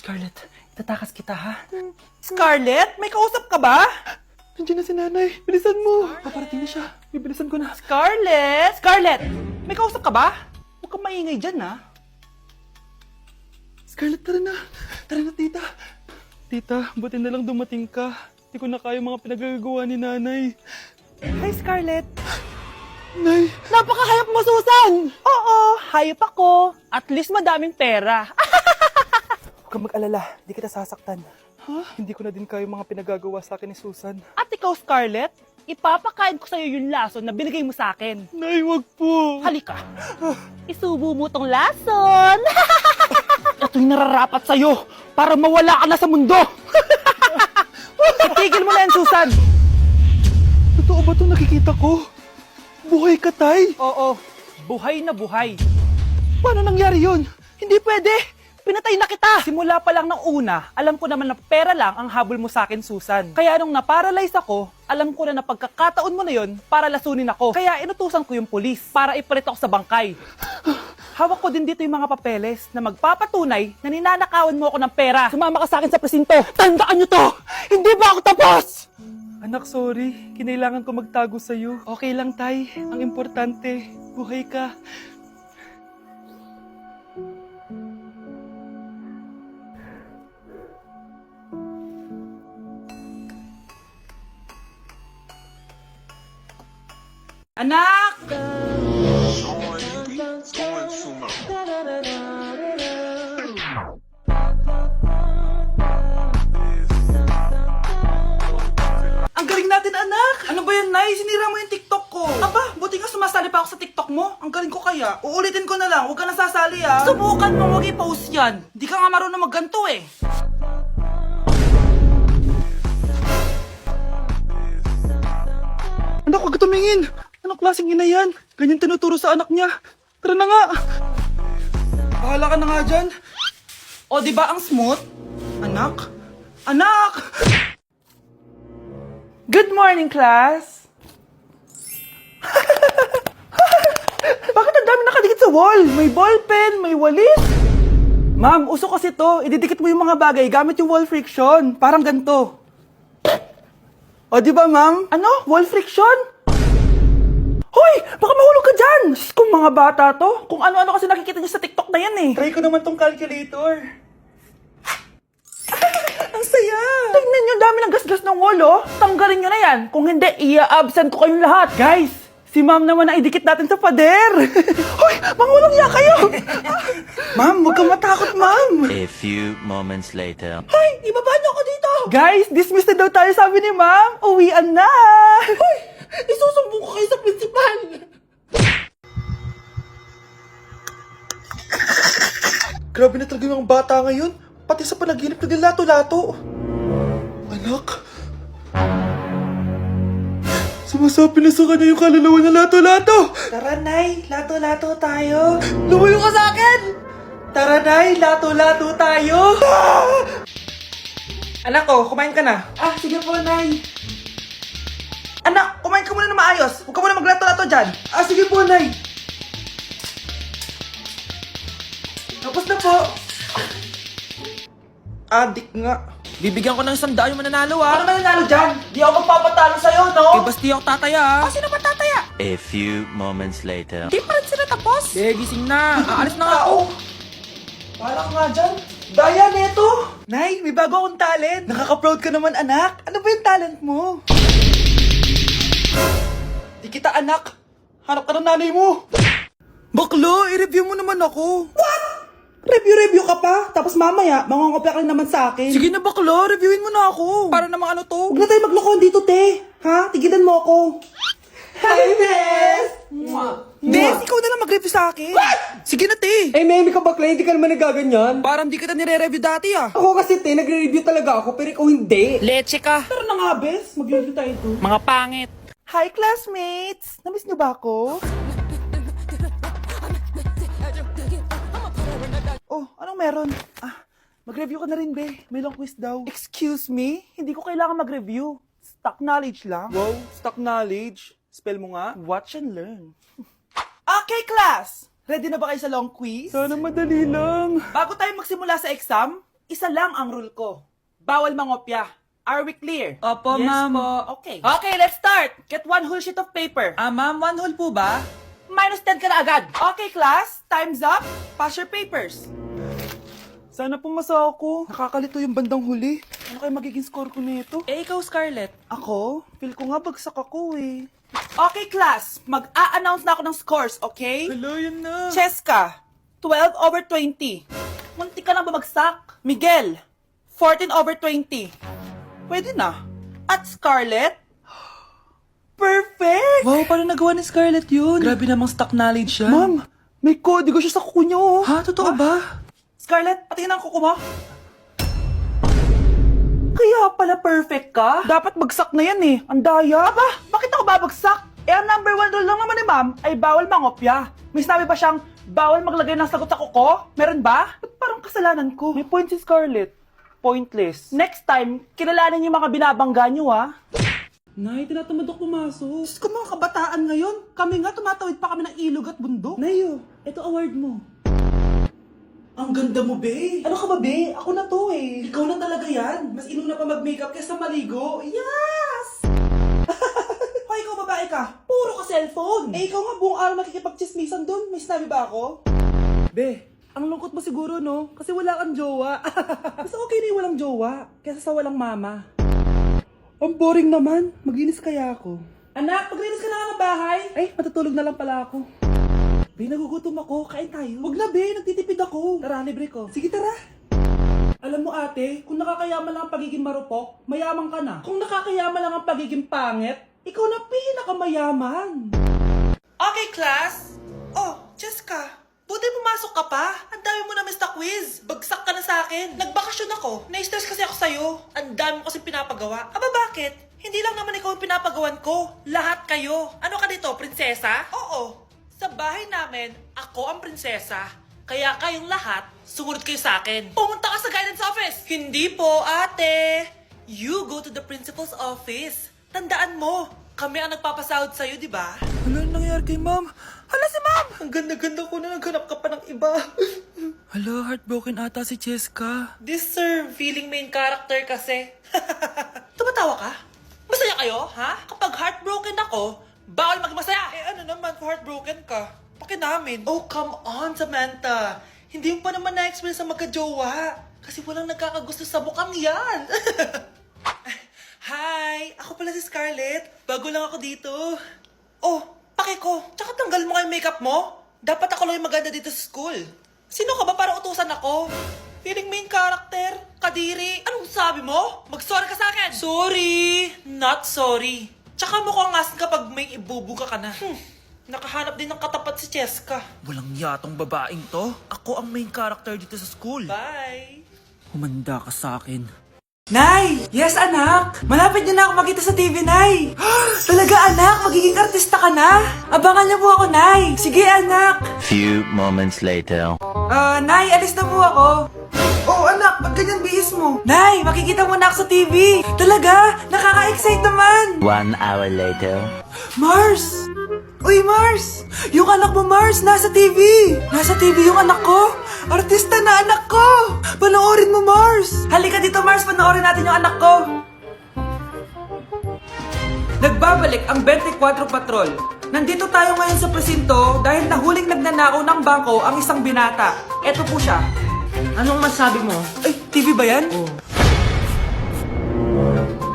Scarlett, itatakas kita ha? Scarlett, may kausap ka ba? Nandiyan na si nanay. Bilisan mo. Paparating na siya. Bibilisan ko na. Scarlett! Scarlett! May kausap ka ba? Huwag kang maingay dyan ha. Scarlett, tara na. Tara na, tita. Tita, buti na lang dumating ka. Hindi ko na kaya mga pinagagawa ni nanay. Hi, Scarlett. Nay, Napakahayap mo, Susan! Oo, hayop ako. At least madaming pera. huwag kang mag-alala. Di kita sasaktan. Ha? Hindi ko na din kaya mga pinagagawa sa akin ni Susan. At ikaw, Scarlett, ipapakain ko sa'yo yung lason na binigay mo sa akin. Nay, wag po. Halika. Isubo mo tong lason. Ito'y nararapat sa'yo para mawala ka na sa mundo. Itigil mo na yan, Susan. Totoo ba itong nakikita ko? Buhay ka, tay? Oo, buhay na buhay. Paano nangyari yun? Hindi pwede. Pinatay na kita. Simula pa lang ng una, alam ko naman na pera lang ang habol mo sa akin, Susan. Kaya nung naparalyze ako, alam ko na pagkakataon mo na yon para lasunin ako. Kaya inutusan ko yung polis para ipalit ako sa bangkay. Hawak ko din dito yung mga papeles na magpapatunay na ninanakawan mo ako ng pera. Sumama ka sa akin sa presinto. Tandaan nyo to! Hindi ba ako tapos? Anak, sorry. Kinailangan ko magtago sa'yo. Okay lang, tay. Ang importante, buhay ka. Anak! Ang galing natin, anak! Ano ba yan, Nay? Sinira mo yung TikTok ko. Aba, buti nga sumasali pa ako sa TikTok mo. Ang galing ko kaya. Uulitin ko na lang. Huwag ka nasasali, ah. Subukan mo, huwag i-post yan. Di ka nga marunong magganto, eh. Anak, huwag ka tumingin. Anong klaseng ina yan? Ganyan tinuturo sa anak niya. Tara na nga. Bahala ka na nga dyan. O, di ba ang smooth? Anak? Anak! Good morning, class! Bakit ang dami nakadikit sa wall? May ballpen, may walis. Ma'am, uso kasi to. Ididikit mo yung mga bagay gamit yung wall friction. Parang ganito. O, di ba, ma'am? Ano? Wall friction? Hoy! Baka mahulog ka dyan! Kung mga bata to, kung ano-ano kasi nakikita niyo sa TikTok na yan eh. Try ko naman tong calculator. Ang saya! Tignan nyo, dami ng gasgas ng wall, oh. Tanggalin nyo na yan. Kung hindi, i-absent ko kayong lahat. Guys, si ma'am naman ang idikit natin sa pader. Hoy! Mangulong niya kayo! Ma'am, huwag kang matakot, ma'am. A few moments later. Hoy! Ibaba niyo ako dito! Guys, dismiss na daw tayo, sabi ni ma'am. Uwian na! Hoy! Isusumbong ko kayo sa principal! Grabe na talaga yung mga bata ngayon. Pati sa panaginip na din lato-lato. Anak. Sumasabi na sa kanya yung kaluluwa na lato-lato. Tara, Nay. Lato-lato tayo. Lumayo ka sa akin! Tara, Nay. Lato-lato tayo. Anak ko, kumain ka na. Ah, sige po, Nay. Anak, kumain ka muna na maayos. Huwag ka muna maglato-lato dyan. Ah, sige po, Nay. Tapos na po. Adik nga. Bibigyan ko ng 100 yung mananalo Ano nanalo dyan? Di ako magpapatalo sa'yo, no? Eh, basti ako tataya Sino ba tataya? A few moments later. Di pa rin sila tapos. Eh, gising na. Aalis na nga ako. Wala ka nga dyan. Daya neto. Nay, may bago akong talent. Nakaka-proud ka naman, anak. Ano ba yung talent mo? Di kita, anak. Hanap ka ng nanay mo. Baklo, i-review mo naman ako. What? Review ka pa? Tapos mamaya, mangongopya ka naman sa akin. Sige na, baklo. Reviewin mo na ako. Para namang ano to. Huwag na tayo maglokohan dito, te. Ha? Tigilan mo ako. Hi, Bes! Bes, ikaw na lang mag-review sa akin. What? Sige na, te. Eh, Memi ka bakla, hindi ka naman nagaganyan. Parang di kita nire-review dati, ah. Ako kasi, te, nagre-review talaga ako, pero ikaw hindi. Leche ka. Tara na nga, Bes. Mag-review tayo to. Mga pangit. Hi, classmates! Namiss niyo ba ako? Oh, anong meron? Ah, mag-review ka na rin, be. May long quiz daw. Excuse me? Hindi ko kailangan mag-review. Stock knowledge lang. Wow, stock knowledge. Spell mo nga. Watch and learn. Okay, class! Ready na ba kayo sa long quiz? Sana madali lang. Bago tayo magsimula sa exam, Isa lang ang rule ko. Bawal mangopya. Are we clear? Opo, Yes ma'am. po. Okay. Okay, let's start. Get one whole sheet of paper. Ma'am, 1 whole po ba? Minus 10 ka na agad. Okay, class. Time's up. Pass your papers. Sana pumasa ako. Nakakalito yung bandang huli. Ano kaya magiging score ko nito? Eh, ikaw, Scarlett. Ako? Feel ko nga bagsak ako eh. Okay, class. Mag-a-announce na ako ng scores, okay? Hello, yun na. Cheska, 12/20. Munti ka lang bumagsak. Miguel, 14/20. Pwede na. At Scarlett, perfect! Wow, paano nagawa ni Scarlett yun? Grabe namang stock knowledge yan. Ma'am, may kodigo siya sa kuko niya oh. Ha? Totoo ba? Scarlett, patingin ang kuko mo. Kaya pala perfect ka? Dapat bagsak na yan eh. Ang daya. Aba, bakit ako babagsak? Eh, ang number 1 rule lang naman ni ma'am ay bawal mangopya. May sinabi ba siyang bawal maglagay ng sagot sa kuko? Meron ba? Ba't parang kasalanan ko? May point si Scarlett. Pointless. Next time, kilalanin yung mga binabangga niyo, ha? Nay, tinatamad ako pumasok. Diyos ko, mga kabataan ngayon. Kami nga, tumatawid pa kami ng ilog at bundok. Nayo, ito award mo. Ang ganda mo, be. Ano ka ba, be? Ako na to eh. Ikaw na talaga yan. Mas inuna pa mag-makeup kaysa maligo. Yes! Hoy, ikaw babae ka. Puro ka cellphone. Eh, ikaw nga buong araw nakikipag-chismisan doon. May sinabi ba ako? Be, ang lungkot mo siguro, no? Kasi wala kang jowa. Mas okay na yung walang jowa kaysa sa walang mama. Ang boring naman. Maginis kaya ako. Anak, maglinis ka na nga ng bahay. Ay, matutulog na lang pala ako. Be, nagugutom ako. Kain tayo. Huwag na, be. Nagtitipid ako. Tara, libre ko. Sige, tara. Alam mo, ate, kung nakakayaman lang ang pagiging marupok, mayaman ka na. Kung nakakayaman lang ang pagiging pangit, ikaw na pinakamayaman. Okay, class. Oh, Jessica. Buti pumasok ka pa. Ang dami mo na miss na quiz. Bagsak ka na sa akin. Nagbakasyon ako. Na-stress kasi ako sa'yo. Ang dami mo kasi pinapagawa. Aba, bakit? Hindi lang naman ikaw ang pinapagawan ko. Lahat kayo. Ano ka dito, prinsesa? Oo. Sa bahay namin, ako ang prinsesa. Kaya kayong lahat, sumunod kayo sa akin. Pumunta ka sa guidance office. Hindi po, ate. You go to the principal's office. Tandaan mo, kami ang nagpapasahod sa'yo, di ba? Ano nangyayari kay ma'am? Hala si ma'am! Ang ganda-ganda ko na naghanap ka pa ng iba. Hala, heartbroken ata si Cheska. This sir, feeling main character kasi. Tumatawa ka? Masaya kayo, ha? Kapag heartbroken ako, bawal maging masaya. Eh ano naman kung heartbroken ka? Pakinamin. Oh, come on, Samantha. Hindi mo pa naman na-experience ang magka-jowa. Kasi walang nagkakagusto sa bukang yan. Hi! Ako pala si Scarlett. Bago lang ako dito. Oh, pake ko. Tsaka tanggal mo nga yung makeup mo. Dapat ako lang yung maganda dito sa school. Sino ka ba para utusan ako? Feeling main character? Kadiri? Anong sabi mo? Mag-sorry ka sa akin! Sorry! Not sorry. Tsaka mukhang asin kapag may ibubuga ka na. Nakahanap din ng katapat si Cheska. Walang yatong babaeng to. Ako ang main character dito sa school. Bye! Humanda ka sa akin. Nay! Yes, anak! Malapit niyo na ako makita sa TV, Nay! Talaga, anak! Magiging artista ka na! Abangan niyo po ako, Nay! Sige, anak! Few moments later. Nay, alis na po ako! Oh, anak! Ba't ganyan bihis mo? Nay! Makikita mo na ako sa TV! Talaga! Nakaka-excite naman! 1 hour later. Mars! Uy, Mars! Yung anak mo, Mars, nasa TV! Nasa TV yung anak ko! Artista na anak ko! Panoorin mo, Mars! Halika dito, Mars, panoorin natin yung anak ko! Nagbabalik ang 24 Patrol. Nandito tayo ngayon sa presinto dahil nahuling nagnanakaw ng bangko ang isang binata. Eto po siya. Anong masabi mo? Ay, TV ba yan?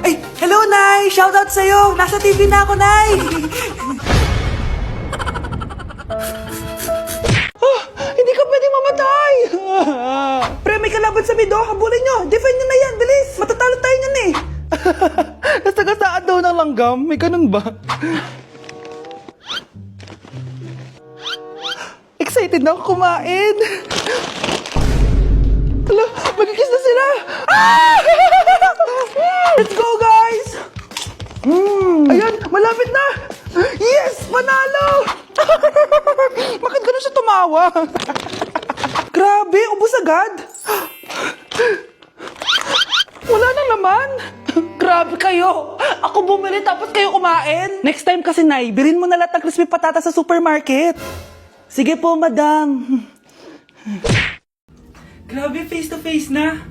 Ay, hello, Nay! Shoutout sa'yo! Nasa TV na ako, Nay! Hindi ka pwedeng mamatay! Pre, may kalaban sa mido. Habulin nyo. Defend nyo na yan. Bilis. Matatalo tayo nyan eh. Nasagasaan daw ng langgam? May ganun ba? Excited na ako kumain! Hala, magkikis na sila! Ah! Let's go, guys! Ayan, malapit na! Yes! Panalo! Bakit ganun siya tumawa? Grabe, ubos agad. Wala na naman! Grabe kayo. Ako bumili tapos kayo kumain. Next time kasi, Nay, birin mo na lahat ng crispy patata sa supermarket. Sige po, madam. Grabe, face to face na.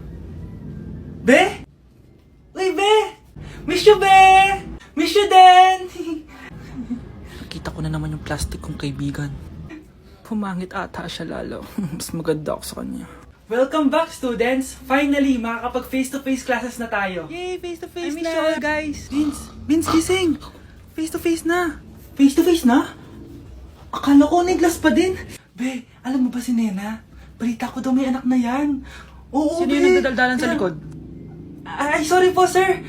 Be? Uy, Be! Miss you, Be! Miss you din! Nakita ko na naman yung plastic kong kaibigan. Pumangit ata siya lalo. Mas maganda ako sa kanya. Welcome back, students! Finally, makakapag face-to-face classes na tayo. Yay, face-to-face I miss na! you all, guys. Vince, gising! Face-to-face na! Face-to-face na? Akala ko neglas pa din. Be, alam mo ba si Nena? Balita ko daw may anak na yan. Oo, Sino Be. yung nagdadaldalan sa Kaya- likod? Ay, sorry po, sir.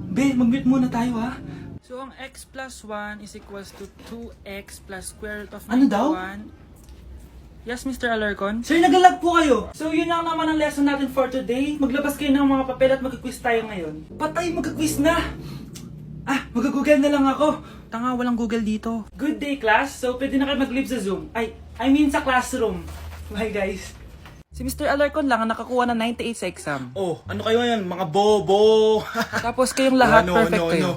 Be, mag-mute muna tayo, ha? So, ang x plus 1 is equals to 2x plus square root of 91. Ano daw? Yes, Mr. Alarcon? Sir, nagalag po kayo. So, yun lang naman ang lesson natin for today. Maglabas kayo ng mga papel at mag-quiz tayo ngayon. Patay, mag-quiz na! Mag-google na lang ako. Tanga, walang Google dito. Good day, class. So, pwede na kayo mag-leave sa Zoom. I mean sa classroom. Bye, guys. Si Mr. Alarcon lang ang nakakuha ng 98 sa exam. Oh, ano kayo yan? Mga bobo! Tapos kayong lahat No, perfect no, kayo. no.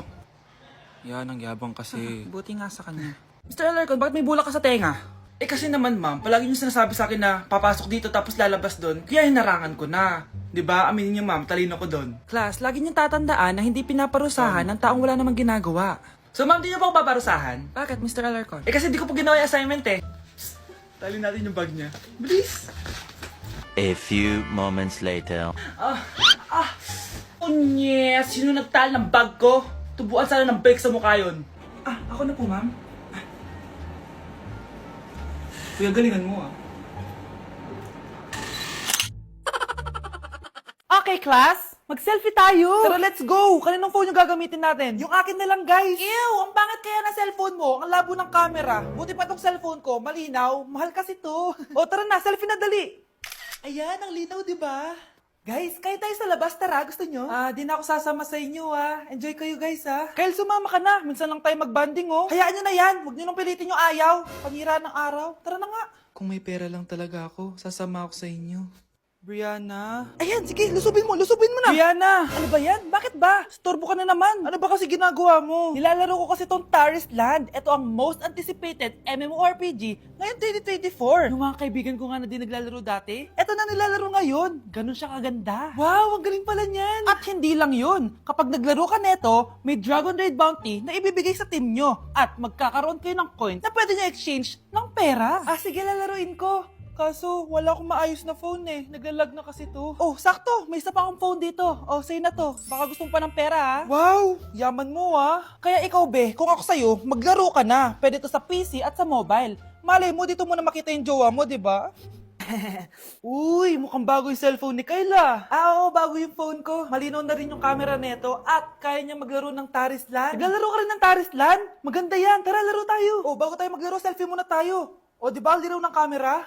Yan, ang yabang kasi. Buti nga sa kanya. Mr. Alarcon, bakit may bulak ka sa tenga? Eh kasi naman ma'am, palagi niyo sinasabi sa akin na papasok dito tapos lalabas doon, kaya hinarangan ko na. 'Di ba? Aminin niyo ma'am, talino ko doon. Class, lagi niyong tatandaan na hindi pinaparusahan ng taong wala namang ginagawa. So ma'am, di niyo pa ako paparusahan? Bakit, Mr. Alarcon? Eh kasi di ko pa ginawa yung assignment eh. Psst, tali natin yung bag niya. Bilis! A few moments later. Unyes! Sino nagtal ng bag ko? Tubuan sana ng bike sa mukha yun. Ako na po ma'am. Kuya, galingan mo ah. Okay, class. Mag-selfie tayo. Tara, let's go. Kaninong phone yung gagamitin natin? Yung akin na lang, guys. Ew, ang pangit kaya na cellphone mo. Ang labo ng camera. Buti pa tong cellphone ko. Malinaw. Mahal kasi to. O, tara na. Selfie na dali. Ayan, ang linaw, di ba? Guys, kayo tayo sa labas. Tara, gusto nyo? Di na ako sasama sa inyo, Enjoy kayo, guys, Kyle, sumama ka na. Minsan lang tayo magbanding, oh. Hayaan nyo na yan. Huwag nyo nang pilitin yung ayaw. Panira ng araw. Tara na nga. Kung may pera lang talaga ako, sasama ako sa inyo. Brianna? Ayan, sige, lusubin mo na. Brianna, ano ba yan? Bakit ba? Storbo ka na naman. Ano ba kasi ginagawa mo? Nilalaro ko kasi tong Taris Land. Ito ang most anticipated MMORPG ngayon 2024. Yung mga kaibigan ko nga na di naglalaro dati, eto na nilalaro ngayon. Ganun siya kaganda. Wow, ang galing pala niyan. At hindi lang yun. Kapag naglaro ka neto, may Dragon Raid Bounty na ibibigay sa team nyo. At magkakaroon kayo ng coins na pwede nyo exchange ng pera. Sige, lalaruin ko. Kaso, wala akong maayos na phone eh. Naglalag na kasi to. Oh, sakto! May isa pa akong phone dito. Oh, say na to. Baka gusto mo pa ng pera, Wow! Yaman mo, Kaya ikaw, be, kung ako sa'yo, maglaro ka na. Pwede to sa PC at sa mobile. Malay mo, dito mo na makita yung jowa mo, di ba? Uy, mukhang bago yung cellphone ni Kayla. Oo, bago yung phone ko. Malinaw na rin yung camera neto at kaya niya maglaro ng Taris Land. Naglalaro ka rin ng Taris Land? Maganda yan. Tara, laro tayo. Oh, bago tayo maglaro, selfie muna tayo. O, di ba, linaw ng camera?